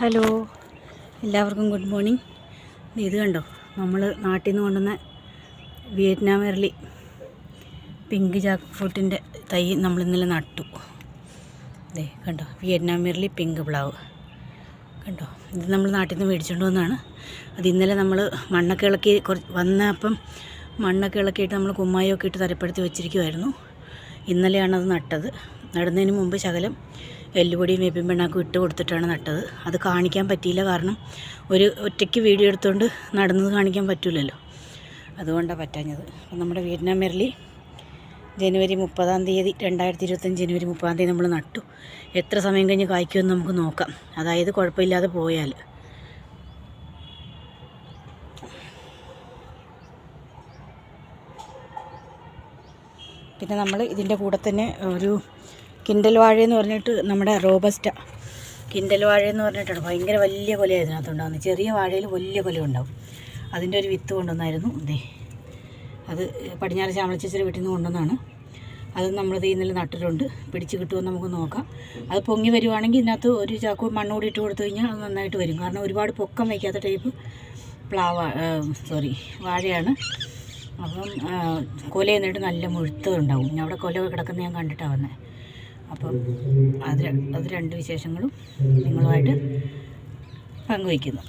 Hello, എല്ലാവർക്കും good morning. ഇത് കണ്ടോ, നമ്മൾ നാട്ടിൽ നിന്ന് കൊണ്ടുവന്ന വിയറ്റ്നാം എർലി പിങ്ക് ജാക്ക് ഫ്രൂട്ടിൻ്റെ തൈ നമ്മൾ ഇന്നലെ നട്ടു. അതെ കണ്ടോ, വിയറ്റ്നാം എർലി പിങ്ക് പ്ലാവ് കണ്ടോ. ഇത് നമ്മൾ നാട്ടിൽ നിന്ന് മേടിച്ചുകൊണ്ട് വന്നതാണ്. അത് ഇന്നലെ നമ്മൾ മണ്ണൊക്കെ ഇളക്കി വന്നപ്പം മണ്ണൊക്കെ ഇളക്കിയിട്ട് നമ്മൾ കുമ്മായൊക്കെ ഇട്ട് തരപ്പെടുത്തി വെച്ചിരിക്കുമായിരുന്നു. ഇന്നലെയാണ് അത് നട്ടത്. നടുന്നതിന് മുമ്പ് ശകലം എല്ലുപൊടിയും വേപ്പിൻ പിണ്ണാക്കും ഇട്ട് കൊടുത്തിട്ടാണ് നട്ടത്. അത് കാണിക്കാൻ പറ്റിയില്ല, കാരണം ഒരു ഒറ്റയ്ക്ക് വീഡിയോ എടുത്തുകൊണ്ട് നടന്നത് കാണിക്കാൻ പറ്റില്ലല്ലോ, അതുകൊണ്ടാണ് പറ്റാഞ്ഞത്. അപ്പം നമ്മുടെ വിയറ്റ്നാം എർലി ജനുവരി 30 2025 ജനുവരി 30 നമ്മൾ നട്ടു. എത്ര സമയം കഴിഞ്ഞ് കായ്ക്കുമെന്ന് നമുക്ക് നോക്കാം, അതായത് കുഴപ്പമില്ലാതെ പോയാൽ. പിന്നെ നമ്മൾ ഇതിൻ്റെ കൂടെ തന്നെ ഒരു കിൻഡൽ വാഴയെന്ന് പറഞ്ഞിട്ട്, നമ്മുടെ റോബസ്റ്റ കിൻഡൽ വാഴയെന്ന് പറഞ്ഞിട്ടാണ്, ഭയങ്കര വലിയ കൊല ഇതിനകത്തുണ്ടാകുന്നത്. ചെറിയ വാഴയിൽ വലിയ കൊല ഉണ്ടാവും. അതിൻ്റെ ഒരു വിത്ത് കൊണ്ടുവന്നായിരുന്നു. അതെ, അത് പടിഞ്ഞാറ് ചാമളച്ചേച്ചിയുടെ വീട്ടിൽ നിന്ന് കൊണ്ടുവന്നാണ്. അത് നമ്മളിത് ഇന്നലെ നട്ടിട്ടുണ്ട്. പിടിച്ച് കിട്ടുമെന്ന് നമുക്ക് നോക്കാം. അത് പൊങ്ങി വരുവാണെങ്കിൽ ഇതിനകത്ത് ഒരു ചാക്ക് മണ്ണ് കൂടി ഇട്ട് കൊടുത്തു കഴിഞ്ഞാൽ അത് നന്നായിട്ട് വരും. കാരണം ഒരുപാട് പൊക്കം വയ്ക്കാത്ത ടൈപ്പ് വാഴയാണ്. അപ്പം കൊല എന്നിട്ട് നല്ല മുഴുത്തതുണ്ടാവും. ഞാൻ അവിടെ കൊല കിടക്കുന്നത് ഞാൻ കണ്ടിട്ടാണ് വന്നത്. അപ്പം അത് രണ്ട് വിശേഷങ്ങളും നിങ്ങളുമായിട്ട് പങ്കുവയ്ക്കുന്നു.